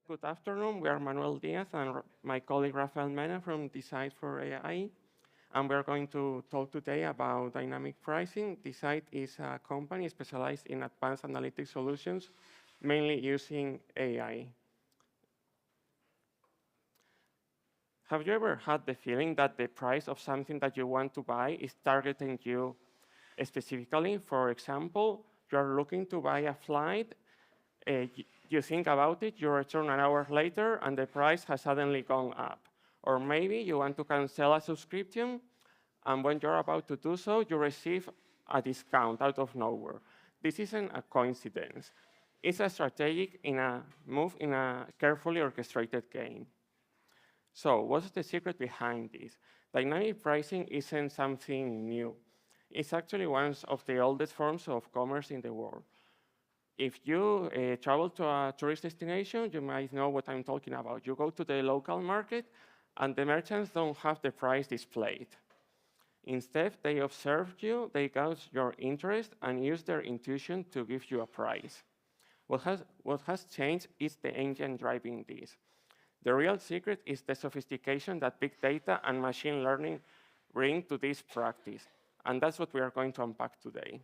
Good afternoon. We are Manuel Díaz and my colleague Rafael Mena from Decide for AI. And we're going to talk today about dynamic pricing. Decide is a company specialized in advanced analytic solutions, mainly using AI. Have you ever had the feeling that the price of something that you want to buy is targeting you specifically? For example, you're looking to buy a flight, you think about it, you return an hour later, and the price has suddenly gone up. Or maybe you want to cancel a subscription, and when you're about to do so, you receive a discount out of nowhere. This isn't a coincidence. It's a strategic move in a carefully orchestrated game. So what's the secret behind this? Dynamic pricing isn't something new. It's actually one of the oldest forms of commerce in the world. If you travel to a tourist destination, you might know what I'm talking about. You go to the local market, and the merchants don't have the price displayed. Instead, they observe you, they gauge your interest, and use their intuition to give you a price. What has changed is the engine driving this. The real secret is the sophistication that big data and machine learning bring to this practice. And that's what we are going to unpack today.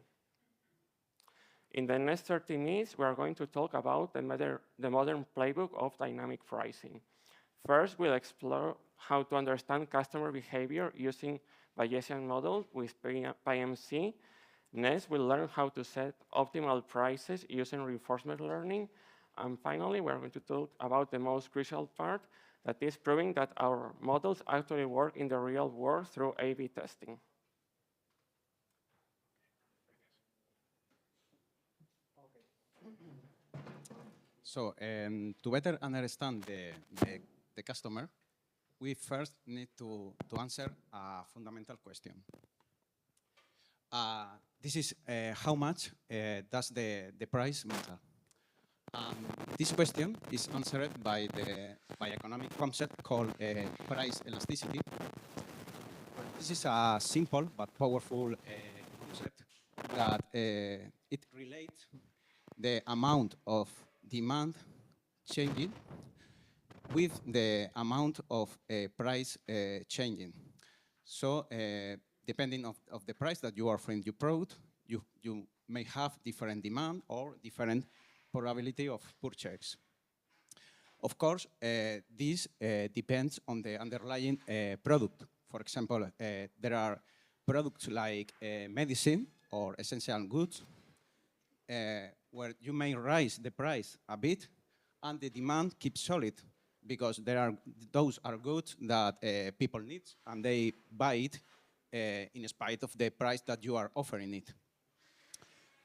In the next 30 minutes, we are going to talk about the modern playbook of dynamic pricing. First, we'll explore how to understand customer behavior using Bayesian models with PMC. Next, we'll learn how to set optimal prices using reinforcement learning. And finally, we're going to talk about the most crucial part, that is proving that our models actually work in the real world through A/B testing. So to better understand the customer, we first need to answer a fundamental question. This is how much does the price matter? This question is answered by economic concept called price elasticity. This is a simple but powerful concept that it relates the amount of demand changing with the amount of price changing. So depending of the price that you are offering your product, you may have different demand or different probability of purchase. Of course, this depends on the underlying product. For example, there are products like medicine or essential goods where you may raise the price a bit and the demand keeps solid because those are goods that people need and they buy it in spite of the price that you are offering it.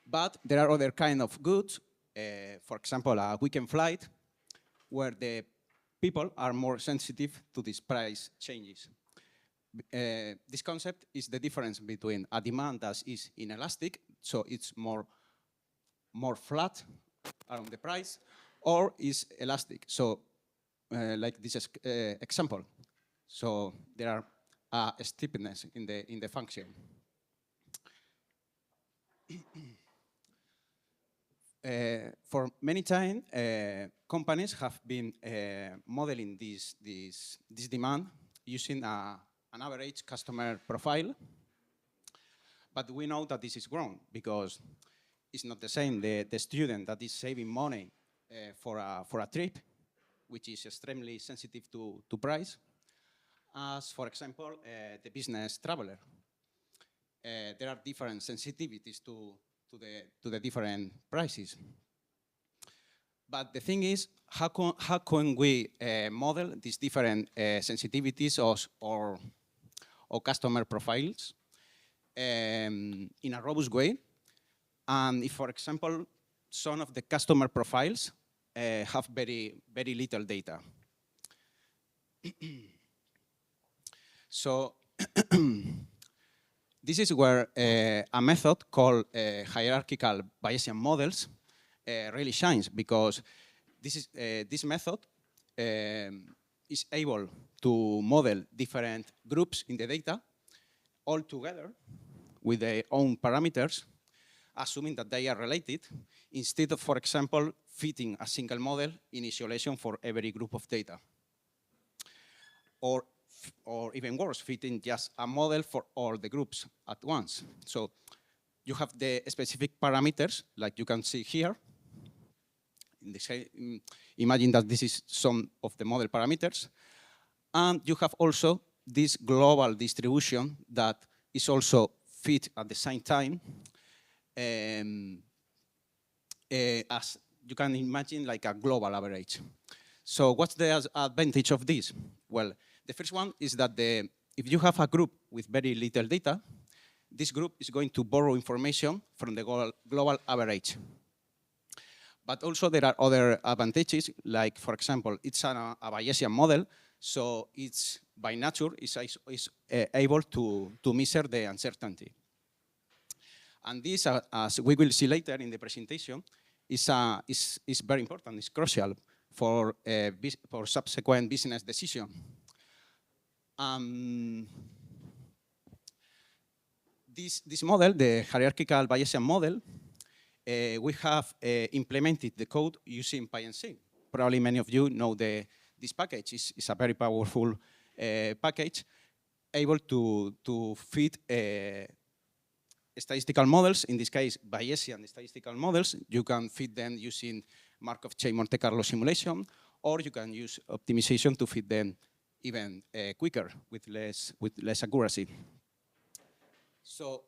But there are other kind of goods, for example, a weekend flight, where the people are more sensitive to these price changes. This concept is the difference between a demand that is inelastic, so it's more flat around the price, or is elastic. So like this example. So there are a steepness in the function. For many time, companies have been modeling this demand using an average customer profile. But we know that this is wrong because it's not the same. The student that is saving money for a trip, which is extremely sensitive to price, as, for example, the business traveler. There are different sensitivities to the different prices. But the thing is, how can we model these different sensitivities or customer profiles in a robust way? And if, for example, some of the customer profiles have very little data. So this is where a method called hierarchical Bayesian models really shines, because this method is able to model different groups in the data all together with their own parameters. assuming that they are related, instead of, for example, fitting a single model in isolation for every group of data. Or even worse, fitting just a model for all the groups at once. So you have the specific parameters, like you can see here. Imagine that this is some of the model parameters. And you have also this global distribution that is also fit at the same time. As you can imagine, like a global average. So what's the advantage of this? Well, the first one is that if you have a group with very little data, this group is going to borrow information from the global average. But also there are other advantages, like, for example, it's a Bayesian model, so it's by nature is able to measure the uncertainty. And this, as we will see later in the presentation, is very important, it's crucial for subsequent business decision. This model, the hierarchical Bayesian model, we have implemented the code using PyNC. Probably many of you know this package. It's a very powerful package, able to fit statistical models, in this case, Bayesian statistical models. You can fit them using Markov chain Monte Carlo simulation, or you can use optimization to fit them even quicker with less accuracy. So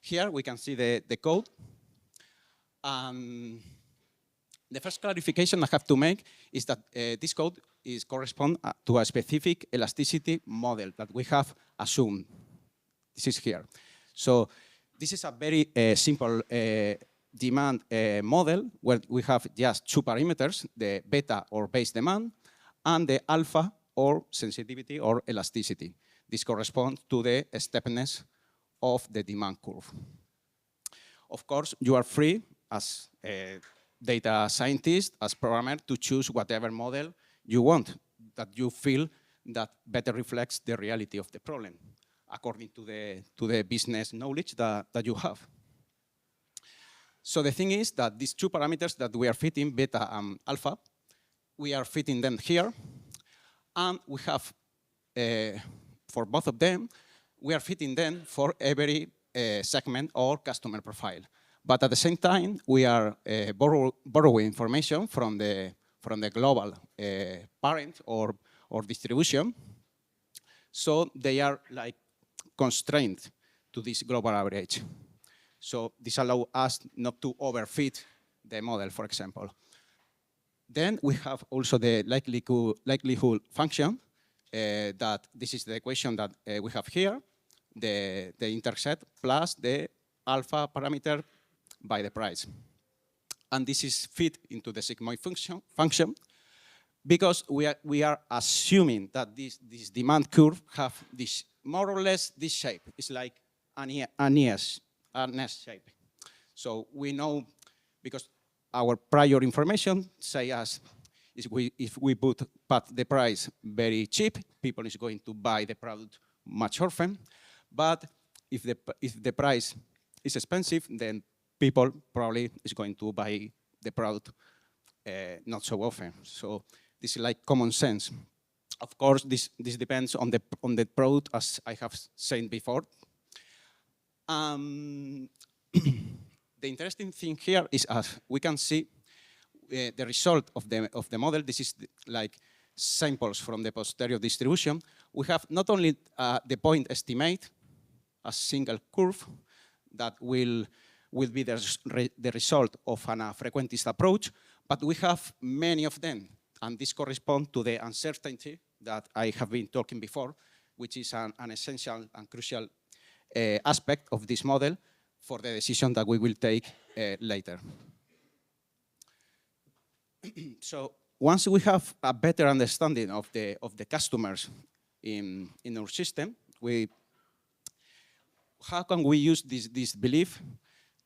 here we can see the code. The first clarification I have to make is that this code corresponds to a specific elasticity model that we have assumed. This is here. So this is a very simple demand model where we have just two parameters, the beta or base demand, and the alpha or sensitivity or elasticity. This corresponds to the steepness of the demand curve. Of course, you are free as a data scientist, as programmer, to choose whatever model you want that you feel that better reflects the reality of the problem, according to the business knowledge that you have. So the thing is that these two parameters that we are fitting, beta and alpha, we are fitting them here, and we have, for both of them, we are fitting them for every segment or customer profile. But at the same time, we are borrowing information from the global parent or distribution. So they are like constrained to this global average. So this allows us not to overfit the model, for example. Then we have also the likelihood function, that this is the equation that we have here, the intercept plus the alpha parameter by the price. And this is fit into the sigmoid function because we are assuming that this demand curve have this more or less this shape. It's like an S shape. So we know, because our prior information say us, if we put the price very cheap, people is going to buy the product much often. But if the price is expensive, then people probably is going to buy the product not so often. So this is like common sense. Of course, this depends on the product, as I have said before. The interesting thing here is, as we can see, the result of the model. This is like samples from the posterior distribution. We have not only the point estimate, a single curve that will be the result of a frequentist approach, but we have many of them, and this corresponds to the uncertainty that I have been talking before, which is an essential and crucial aspect of this model for the decision that we will take later. So once we have a better understanding of the customers in our system, how can we use this belief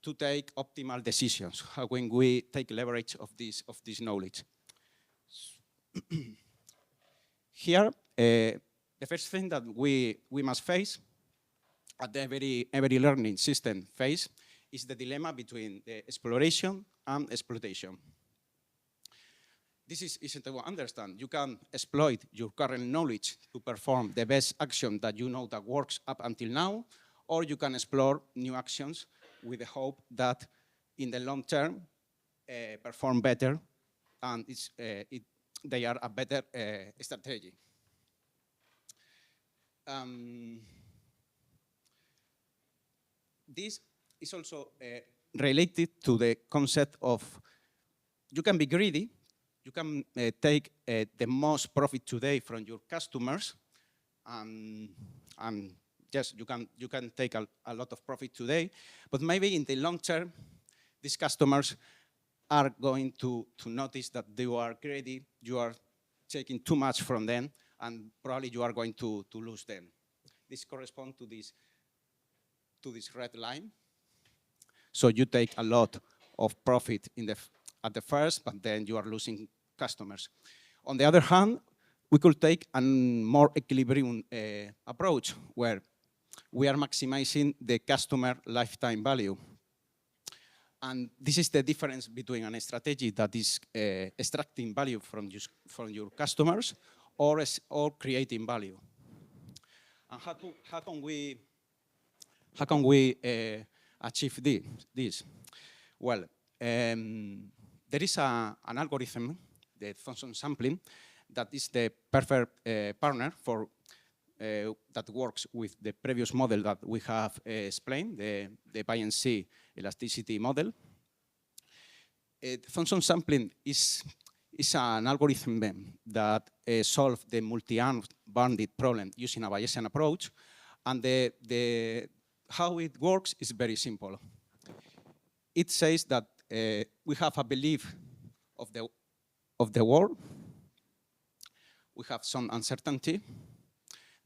to take optimal decisions? How can we take leverage of this knowledge? Here, the first thing that we must face at the every learning system phase is the dilemma between the exploration and exploitation. This is easy to understand. You can exploit your current knowledge to perform the best action that you know that works up until now, or you can explore new actions with the hope that in the long term perform better and they are a better strategy. This is also related to the concept of you can be greedy, you can take the most profit today from your customers, and yes, you can take a lot of profit today, but maybe in the long term, these customers are going to notice that you are greedy, you are taking too much from them, and probably you are going to lose them. This corresponds to this red line. So you take a lot of profit at the first, but then you are losing customers. On the other hand, we could take a more equilibrium approach where we are maximizing the customer lifetime value. And this is the difference between a strategy that is extracting value from your customers or creating value. And how can we achieve this? Well, there is an algorithm, the function sampling, that is the perfect partner for that works with the previous model that we have explained, the Bayesian elasticity model. Function sampling is an algorithm that solves the multi-armed bandit problem using a Bayesian approach. And how it works is very simple. It says that we have a belief of the world. We have some uncertainty,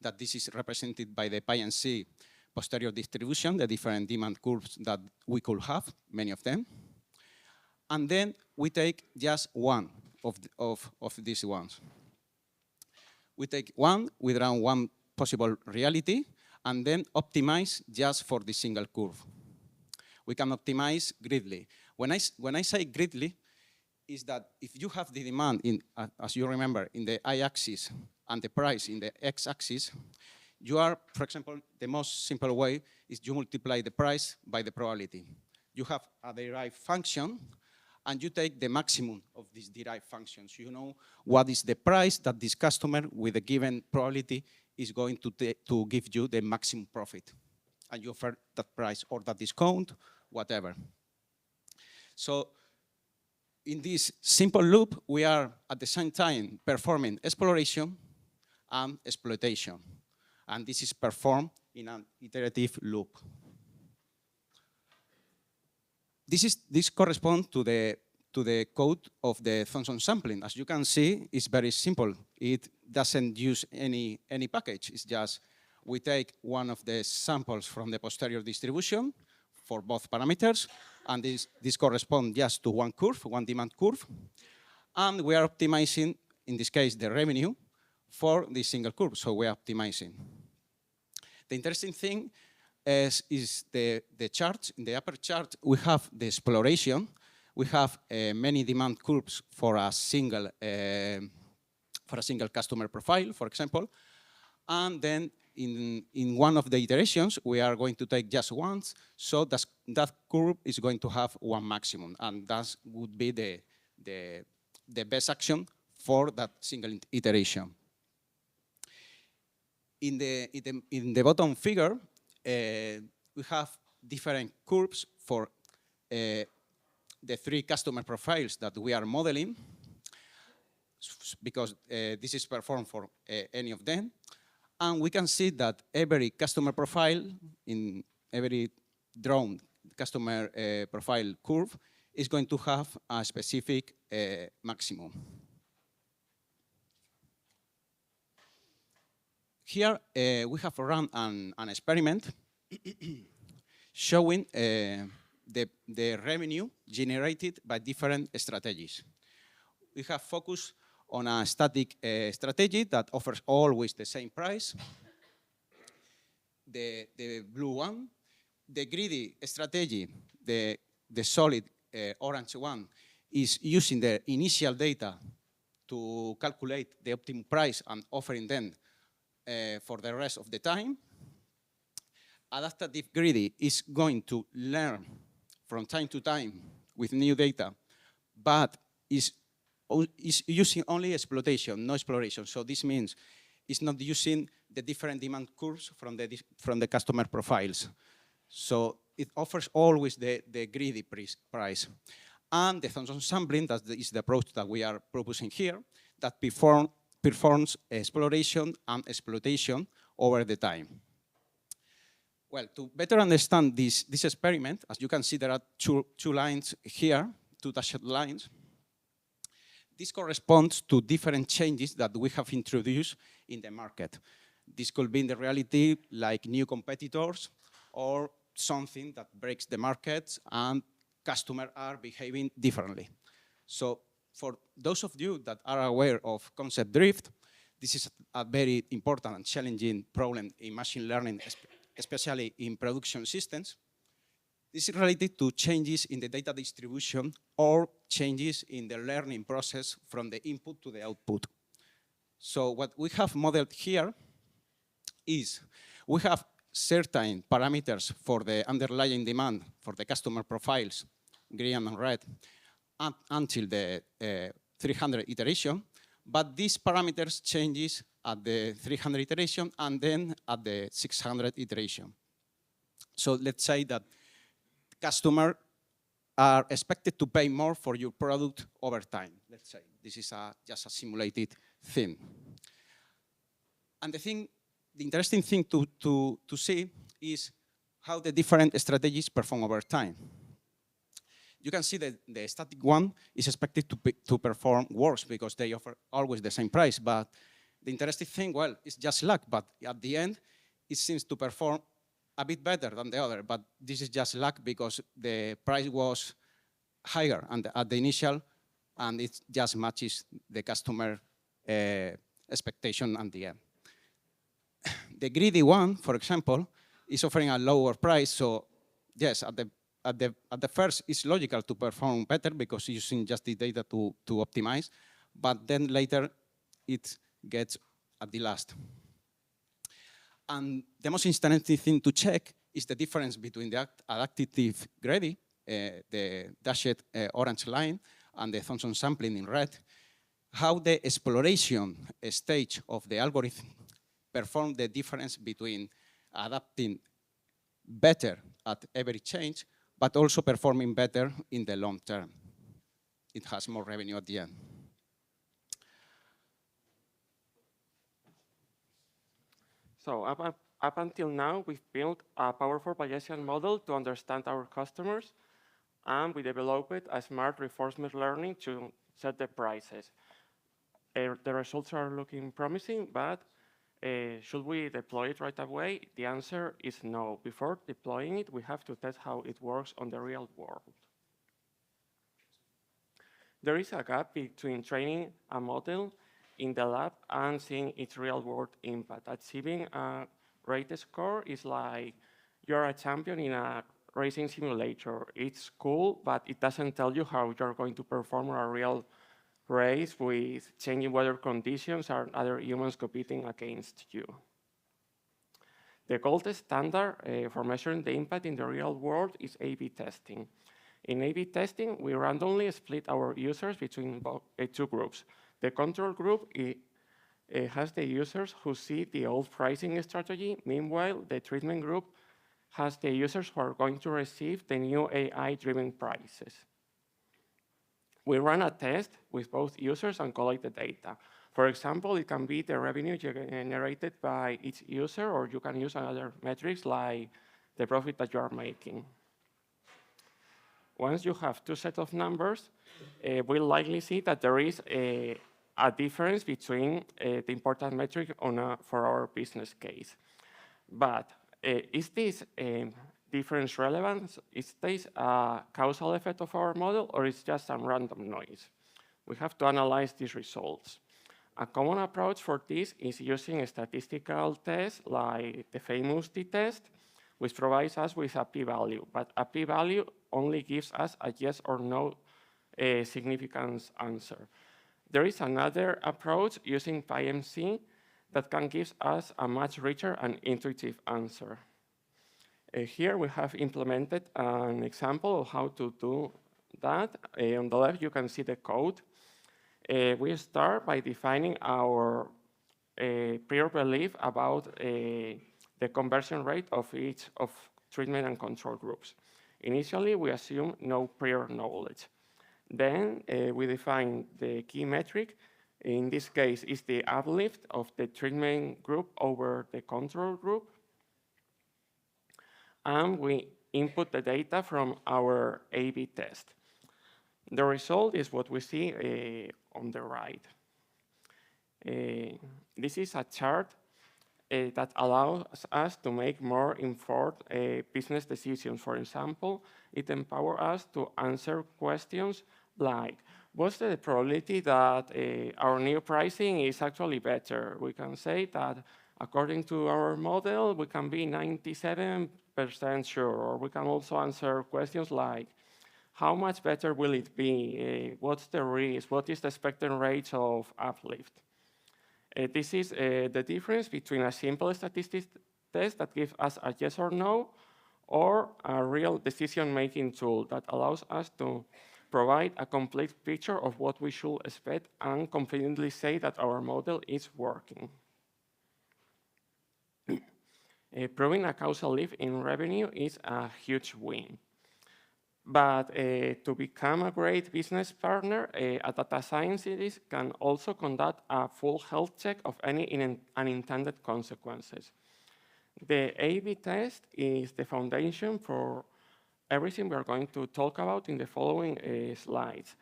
that this is represented by the Bayesian posterior distribution, the different demand curves that we could have, many of them. And then we take just one of these ones. We take one, we run one possible reality, and then optimize just for the single curve. We can optimize greedily. When I say greedily, is that if you have the demand, as you remember, in the y-axis and the price in the x-axis, you are, for example, the most simple way is you multiply the price by the probability. You have a derived function, and you take the maximum of these derived functions. You know what is the price that this customer with a given probability is going to give you the maximum profit. And you offer that price or that discount, whatever. So in this simple loop, we are at the same time performing exploration and exploitation. And this is performed in an iterative loop. This corresponds to the code of the function sampling. As you can see, it's very simple. It doesn't use any package. It's just we take one of the samples from the posterior distribution for both parameters, and this corresponds just to one curve, one demand curve. And we are optimizing, in this case, the revenue for the single curve. So we are optimizing. The interesting thing is the chart. In the upper chart, we have the exploration. We have many demand curves for a single customer profile, for example. And then in one of the iterations, we are going to take just once. So that curve is going to have one maximum. And that would be the best action for that single iteration. In the bottom figure, we have different curves for the three customer profiles that we are modeling, because this is performed for any of them. And we can see that every customer profile, in every drawn customer profile curve, is going to have a specific maximum. Here, we have run an experiment showing the revenue generated by different strategies. We have focused on a static strategy that offers always the same price. the blue one. The greedy strategy, the solid orange one, is using the initial data to calculate the optimum price and offering them for the rest of the time. Adaptive greedy is going to learn from time to time with new data, but is using only exploitation, no exploration. So this means it's not using the different demand curves from the customer profiles. So it offers always the greedy price. And the Thompson sampling, that is the approach that we are proposing here, that performs exploration and exploitation over the time. Well, to better understand this experiment, as you can see, there are two lines here, two dashed lines. This corresponds to different changes that we have introduced in the market. This could be in the reality like new competitors or something that breaks the market and customers are behaving differently. So for those of you that are aware of concept drift, this is a very important and challenging problem in machine learning, especially in production systems. This is related to changes in the data distribution or changes in the learning process from the input to the output. So what we have modeled here is we have certain parameters for the underlying demand for the customer profiles, green and red, until the 300 iteration, but these parameters changes at the 300 iteration and then at the 600 iteration. So let's say that customers are expected to pay more for your product over time. Let's say this is just a simulated thing. And the interesting thing to see is how the different strategies perform over time. You can see that the static one is expected to perform worse because they offer always the same price. But the interesting thing, well, it's just luck. But at the end, it seems to perform a bit better than the other. But this is just luck because the price was higher at the initial, and it just matches the customer expectation at the end. The greedy one, for example, is offering a lower price. So yes, at the first, it's logical to perform better because using just the data to optimize, but then later it gets at the last. And the most interesting thing to check is the difference between the adaptive greedy, the dashed orange line, and the Thompson sampling in red, how the exploration stage of the algorithm perform the difference between adapting better at every change, but also performing better in the long term. It has more revenue at the end. So up until now, we've built a powerful Bayesian model to understand our customers, and we developed a smart reinforcement learning to set the prices. The results are looking promising, but should we deploy it right away? The answer is no. Before deploying it, we have to test how it works on the real world. There is a gap between training a model in the lab and seeing its real-world impact. Achieving a great score is like you're a champion in a racing simulator. It's cool, but it doesn't tell you how you're going to perform a real race with changing weather conditions and other humans competing against you. The gold standard for measuring the impact in the real world is A/B testing. In A/B testing, we randomly split our users between two groups. The control group has the users who see the old pricing strategy. Meanwhile, the treatment group has the users who are going to receive the new AI-driven prices. We run a test with both users and collect the data. For example, it can be the revenue generated by each user, or you can use other metrics like the profit that you are making. Once you have two sets of numbers, we'll likely see that there is a difference between the important metric for our business case. But is this difference relevant? Is this a causal effect of our model, or is it just some random noise? We have to analyze these results. A common approach for this is using a statistical test like the famous t-test, which provides us with a p-value, but a p-value only gives us a yes or no significance answer. There is another approach using PyMC that can give us a much richer and intuitive answer. Here we have implemented an example of how to do that. On the left, you can see the code. We start by defining our prior belief about the conversion rate of each of treatment and control groups. Initially, we assume no prior knowledge. Then we define the key metric. In this case, is the uplift of the treatment group over the control group. And we input the data from our A/B test. The result is what we see on the right. This is a chart that allows us to make more informed business decisions. For example, it empowers us to answer questions like, what's the probability that our new pricing is actually better? We can say that according to our model, we can be 97% sure, or we can also answer questions like, how much better will it be? What's the risk? What is the expected rate of uplift? This is the difference between a simple statistics test that gives us a yes or no, or a real decision-making tool that allows us to provide a complete picture of what we should expect and confidently say that our model is working. Proving a causal link in revenue is a huge win. But to become a great business partner, a data scientist can also conduct a full health check of any unintended consequences. The A/B test is the foundation for everything we are going to talk about in the following slides.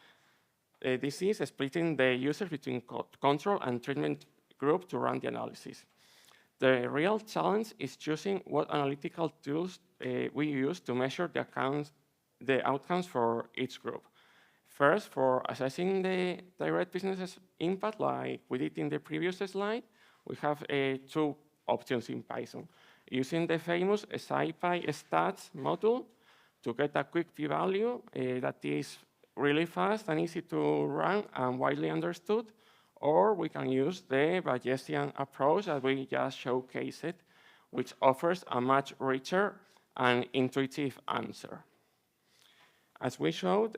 This is splitting the users between control and treatment group to run the analysis. The real challenge is choosing what analytical tools we use to measure the outcomes for each group. First, for assessing the direct business impact, like we did in the previous slide, we have two options in Python. Using the famous SciPy stats module to get a quick p-value that is really fast and easy to run and widely understood, or we can use the Bayesian approach that we just showcased, which offers a much richer and intuitive answer. As we showed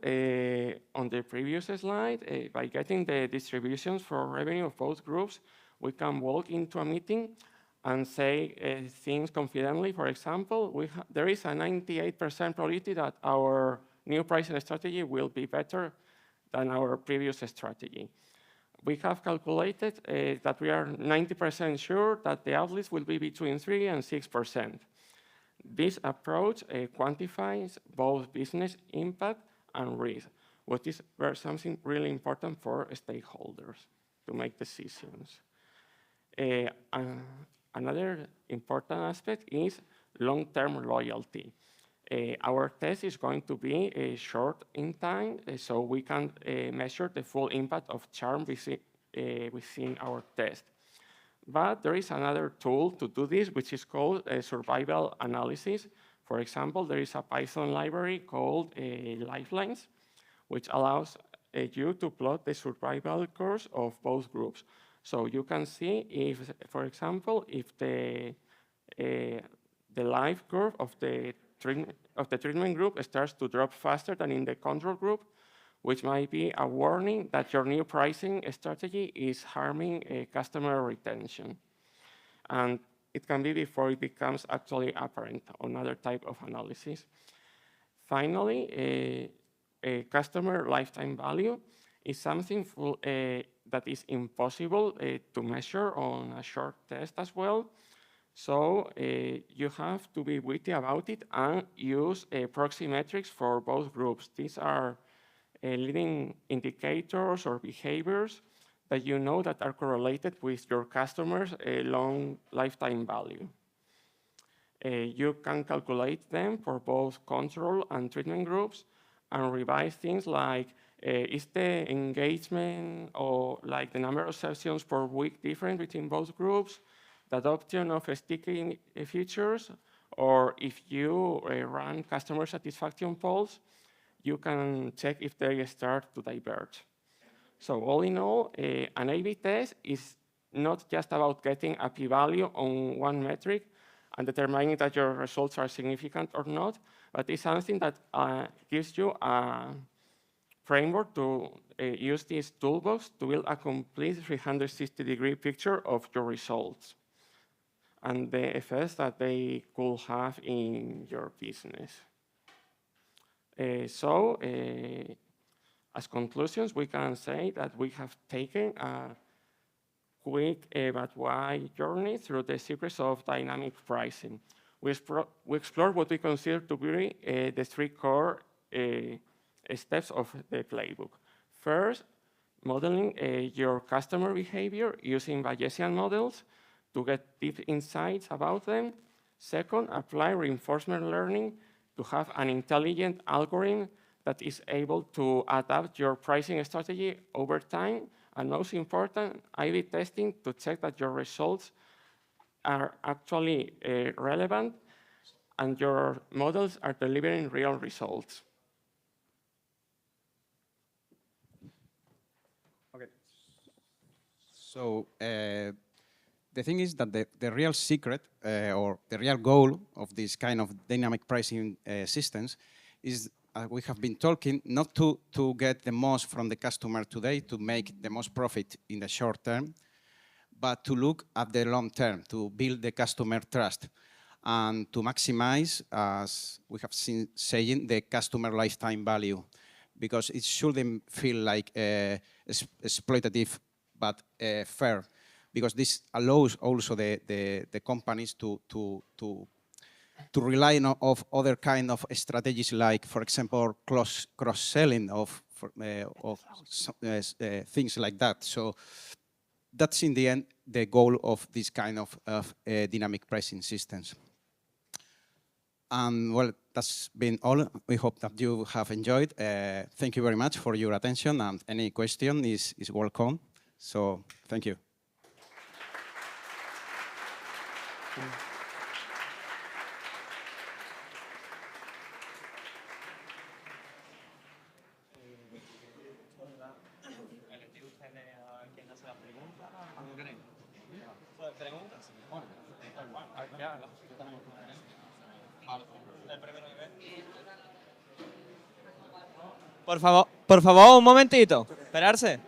on the previous slide, by getting the distributions for revenue of both groups, we can walk into a meeting and say things confidently. For example, there is a 98% probability that our new pricing strategy will be better than our previous strategy. We have calculated that we are 90% sure that the uplift will be between 3 and 6%. This approach quantifies both business impact and risk, which is something really important for stakeholders to make decisions. Another important aspect is long-term loyalty. Our test is going to be short in time, so we can measure the full impact of charm within our test. But there is another tool to do this, which is called survival analysis. For example, there is a Python library called Lifelines, which allows you to plot the survival curves of both groups. So you can see if, for example, if the life curve of the treatment group starts to drop faster than in the control group, which might be a warning that your new pricing strategy is harming customer retention. And it can be before it becomes actually apparent on another type of analysis. Finally, a customer lifetime value is something that is impossible to measure on a short test as well. So you have to be witty about it and use proxy metrics for both groups. These are leading indicators or behaviors that you know that are correlated with your customers' long lifetime value. You can calculate them for both control and treatment groups, and revise things like is the engagement or like the number of sessions per week different between both groups, the adoption of sticky features, or if you run customer satisfaction polls, you can check if they start to diverge. So all in all, an A/B test is not just about getting a p-value on one metric and determining that your results are significant or not, but it's something that gives you a framework to use this toolbox to build a complete 360-degree picture of your results and the effects that they could have in your business. As conclusions, we can say that we have taken a quick but wide journey through the secrets of dynamic pricing. We explore what we consider to be the three core steps of the playbook. First, modeling your customer behavior using Bayesian models to get deep insights about them. Second, apply reinforcement learning to have an intelligent algorithm that is able to adapt your pricing strategy over time. And most important, A/B testing to check that your results are actually relevant and your models are delivering real results. Okay. So the thing is that the real secret or the real goal of this kind of dynamic pricing systems is, we have been talking, not to get the most from the customer today to make the most profit in the short term, but to look at the long term, to build the customer trust and to maximize, as we have seen saying, the customer lifetime value, because it shouldn't feel like exploitative, but fair, because this allows also the companies to rely on other kind of strategies, like, for example, cross-selling of things like that. So that's in the end the goal of this kind of dynamic pricing systems. And well, that's been all. We hope that you have enjoyed. Thank you very much for your attention, and any question is welcome. So thank you. Por favor, un momentito. Esperarse.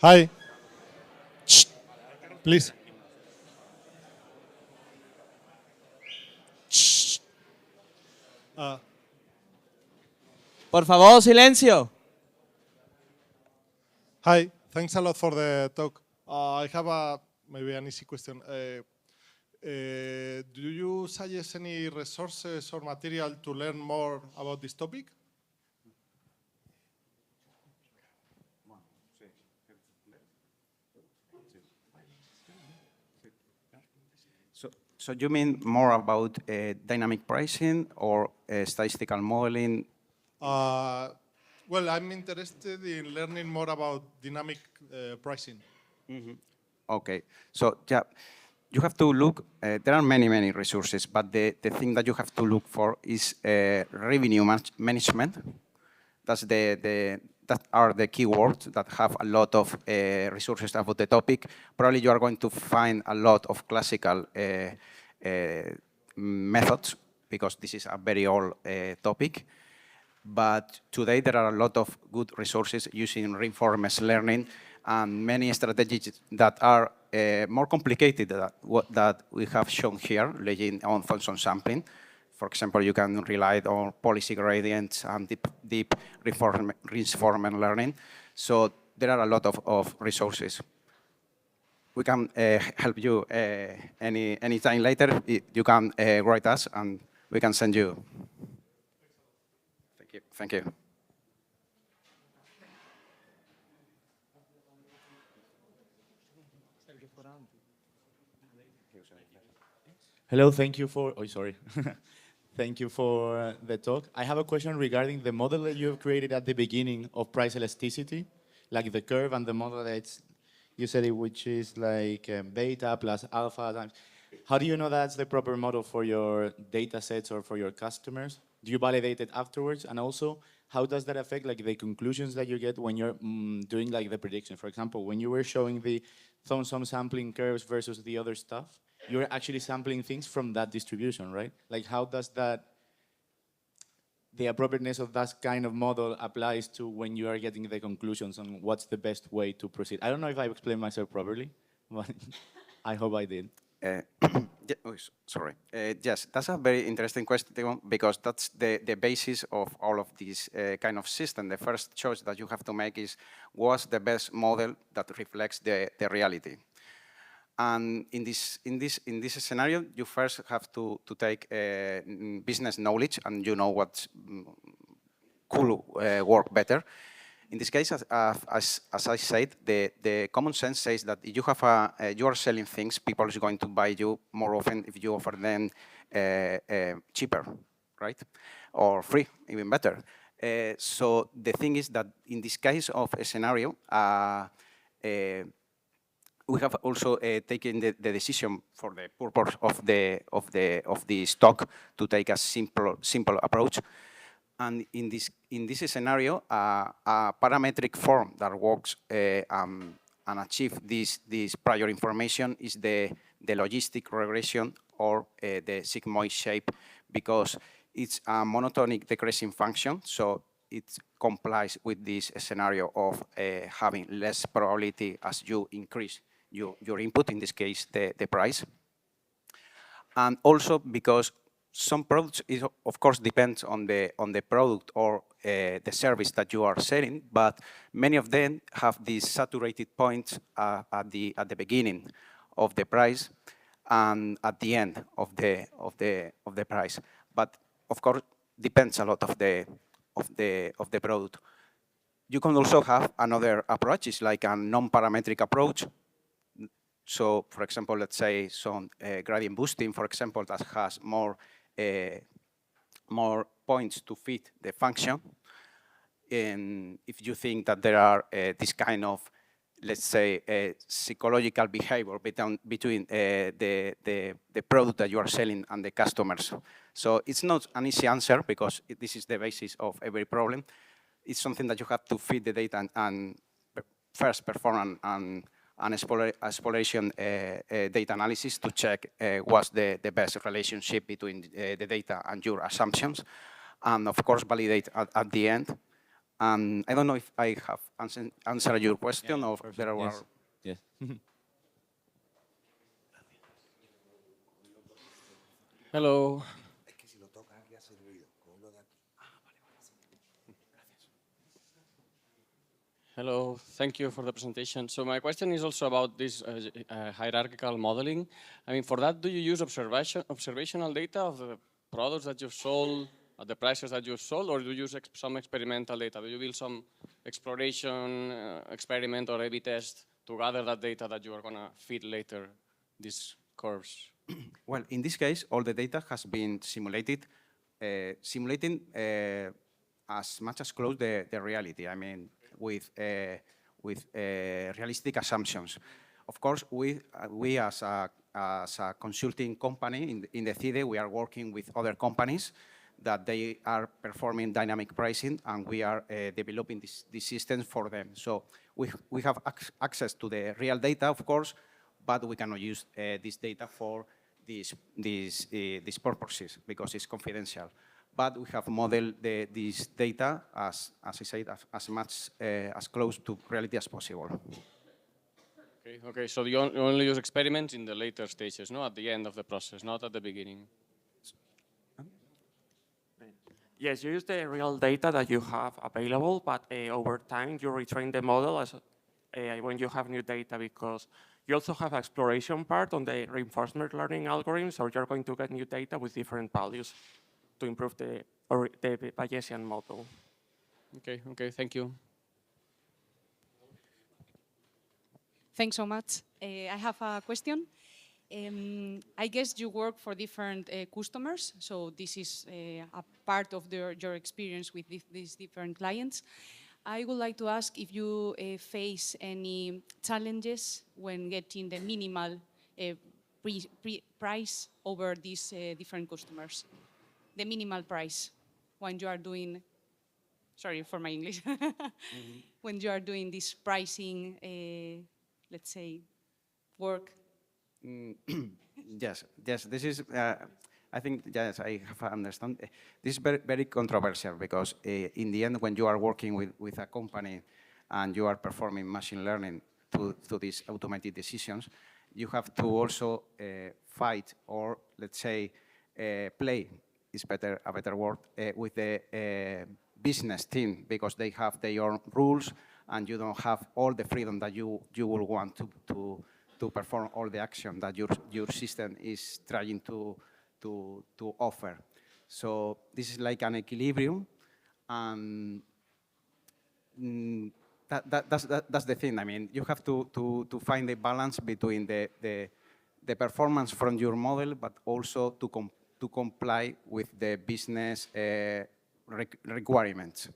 Hi. Shh. Please. Shh. Por favor, silencio. Hi. Thanks a lot for the talk. I have maybe an easy question. Do you suggest any resources or material to learn more about this topic? So you mean more about dynamic pricing or statistical modeling? Well, I'm interested in learning more about dynamic pricing. Okay. So yeah, you have to look, there are many resources, but the thing that you have to look for is revenue management. That's that are the keywords that have a lot of resources about the topic. Probably you are going to find a lot of classical methods, because this is a very old topic. But today there are a lot of good resources using reinforcement learning and many strategies that are more complicated than what that we have shown here, relying on function sampling. For example, you can rely on policy gradients and deep reinforcement learning. So there are a lot of resources. We can help you any time later. You can write us and we can send you. Thank you. Thank you. Hello, thank you for, oh, sorry. Thank you for the talk. I have a question regarding the model that you have created at the beginning of price elasticity, like the curve and the model that's, you said it, which is like beta plus alpha times. How do you know that's the proper model for your data sets or for your customers? Do you validate it afterwards? And also, how does that affect like the conclusions that you get when you're doing like the prediction? For example, when you were showing the some sampling curves versus the other stuff, you're actually sampling things from that distribution, right? Like how does that, the appropriateness of that kind of model applies to when you are getting the conclusions on what's the best way to proceed? I don't know if I explained myself properly, but I hope I did. Sorry. Yes, that's a very interesting question because that's the basis of all of this kind of system. The first choice that you have to make is what's the best model that reflects the reality. And in this scenario, you first have to take business knowledge, and you know what could work better. In this case, as I said, the common sense says that if you have you are selling things, people are going to buy you more often if you offer them cheaper, right? Or free, even better. So the thing is that in this case of a scenario, we have also taken the decision for the purpose of the stock to take a simple approach. And in this scenario, a parametric form that works and achieve this prior information is the logistic regression or the sigmoid shape, because it's a monotonic decreasing function, so it complies with this scenario of having less probability as you increase your input, in this case, the price. And also because some products, of course, depends on the product or the service that you are selling, but many of them have these saturated points at the beginning of the price and at the end of the price. But of course, depends a lot of the product. You can also have another approach, it's like a non-parametric approach. So, for example, let's say some gradient boosting, for example, that has more points to fit the function. And if you think that there are this kind of, let's say, psychological behavior between the product that you are selling and the customers. So it's not an easy answer because this is the basis of every problem. It's something that you have to feed the data and first perform an exploration data analysis to check what's the best relationship between the data and your assumptions, and of course validate at the end. And I don't know if I have answered your question, or if there are. Yes. Hello. Hello, thank you for the presentation. So my question is also about this hierarchical modeling. I mean, for that, do you use observational data of the products that you've sold, at the prices that you've sold, or do you use some experimental data? Do you build some exploration experiment or A/B test to gather that data that you are going to feed later, these curves? Well, in this case, all the data has been simulated, simulating as much as close the reality. I mean, with realistic assumptions. Of course, we as a consulting company in the CIDE, we are working with other companies that they are performing dynamic pricing, and we are developing these systems for them. So we have access to the real data, of course, but we cannot use this data for these purposes because it's confidential. But we have modeled this data, as I said, as much as close to reality as possible. Okay. So you only use experiments in the later stages, no? At the end of the process, not at the beginning. Yes, you use the real data that you have available, but over time you retrain the model as when you have new data, because you also have exploration part on the reinforcement learning algorithms, so you're going to get new data with different values to improve the Bayesian model. Okay, thank you. Thanks so much. I have a question. I guess you work for different customers, so this is a part of your experience with these different clients. I would like to ask if you face any challenges when getting the minimal price over these different customers. The minimal price when you are doing, sorry for my English, when you are doing this pricing, let's say, work. Yes, this is, I think, yes, I have understand. This is very, very controversial because in the end, when you are working with a company and you are performing machine learning to these automated decisions, you have to also fight or, let's say, play, is a better word, with the business team because they have their own rules and you don't have all the freedom that you will want to perform all the action that your system is trying to offer. So this is like an equilibrium, and that's the thing. I mean, you have to find the balance between the performance from your model, but also to comply with the business requirements.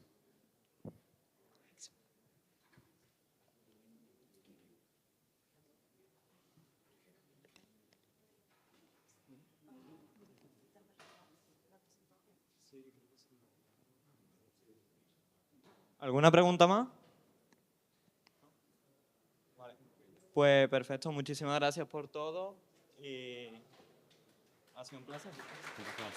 ¿Alguna pregunta más? Vale. Pues perfecto, muchísimas gracias por todo y ha sido un placer. Gracias.